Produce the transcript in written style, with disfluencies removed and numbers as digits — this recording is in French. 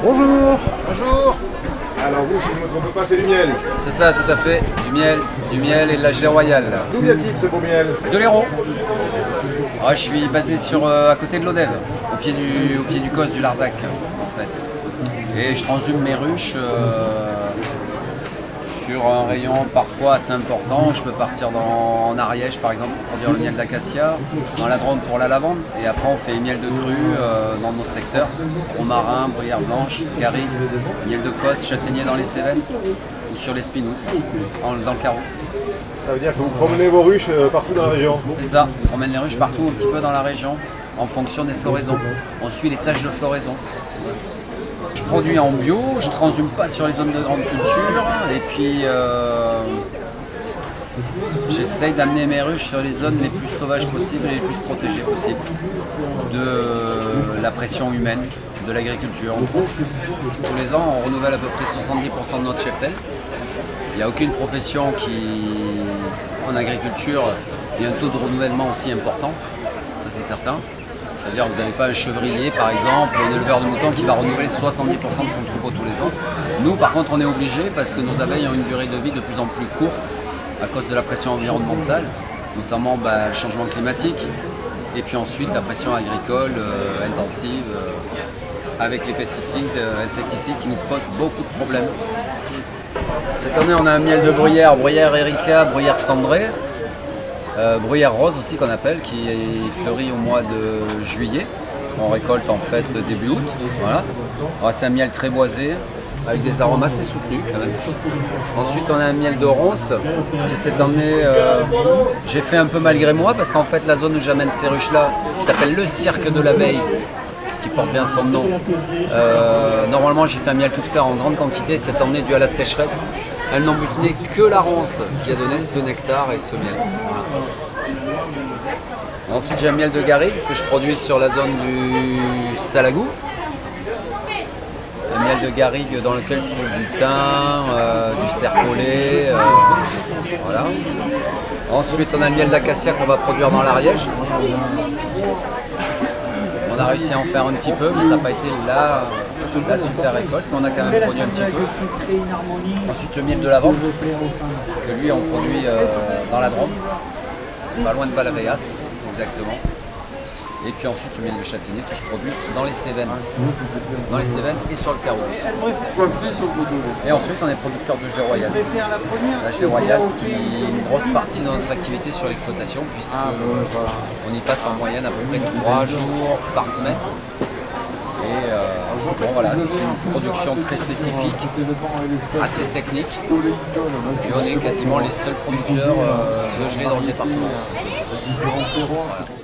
Bonjour. Bonjour. Alors vous, si je ne me trompe pas, c'est du miel. C'est ça, tout à fait. Du miel et de la gelée royale. D'où vient-il ce beau miel? De l'Hérault. Ah, je suis basé à côté de l'Odève, au pied du Cos du Larzac, en fait. Et je transhume mes ruches sur un rayon parfois assez important. Je peux partir en Ariège, par exemple, pour produire le miel d'acacia, dans la Drôme pour la lavande. Et après, on fait miel de crue dans nos secteurs. Romarin, bruyère blanche, garrigue, miel de Cos, châtaignier dans les Cévennes ou sur les Spinouzes, dans le Carroux. Ça veut dire que vous promenez vos ruches partout dans la région? C'est ça, on promène les ruches partout, un petit peu dans la région, en fonction des floraisons. On suit les tâches de floraison. Je produis en bio, je transhume pas sur les zones de grande culture, et puis j'essaye d'amener mes ruches sur les zones les plus sauvages possibles et les plus protégées possibles de la pression humaine, de l'agriculture. Tous les ans, on renouvelle à peu près 70% de notre cheptel. Il n'y a aucune profession en agriculture, il y a un taux de renouvellement aussi important, ça c'est certain. C'est-à-dire que vous n'avez pas un chevrier par exemple, un éleveur de moutons qui va renouveler 70% de son troupeau tous les ans. Nous par contre on est obligé parce que nos abeilles ont une durée de vie de plus en plus courte à cause de la pression environnementale, notamment le changement climatique et puis ensuite la pression agricole intensive avec les pesticides, insecticides qui nous posent beaucoup de problèmes. Cette année on a un miel de bruyère, bruyère Erika, bruyère cendrée. Bruyère rose aussi qu'on appelle, qui fleurit au mois de juillet. On récolte en fait début août. Voilà. C'est un miel très boisé, avec des arômes assez soutenus quand même. Ensuite on a un miel de ronce. Cette année j'ai fait un peu malgré moi parce qu'en fait la zone où j'amène ces ruches là, qui s'appelle le cirque de l'abeille, qui porte bien son nom. Normalement j'ai fait un miel tout fer en grande quantité, cette année dû à la sécheresse. Elles n'ont butiné que la ronce qui a donné ce nectar et ce miel. Voilà. Ensuite j'ai un miel de garrigue que je produis sur la zone du Salagou. Un miel de garrigue dans lequel se trouve du thym, du serpolet. Voilà. Ensuite on a le miel d'acacia qu'on va produire dans l'Ariège. On a réussi à en faire un petit peu, mais ça n'a pas été la super récolte, mais on a quand même produit un petit peu. Ensuite le miel de lavande, que lui on produit dans la Drôme, pas loin de Valréas exactement. Et puis ensuite le miel de châtaignier que je produis dans les Cévennes. Dans les Cévennes et sur le Carroux. Et ensuite on est producteur de gelée royale. La gelée royale qui est une grosse partie de notre activité sur l'exploitation puisqu'on y passe en moyenne à peu près 3 jours par semaine. Et bon voilà, c'est une production très spécifique, assez technique. Et on est quasiment les seuls producteurs de gelée dans le département. Voilà.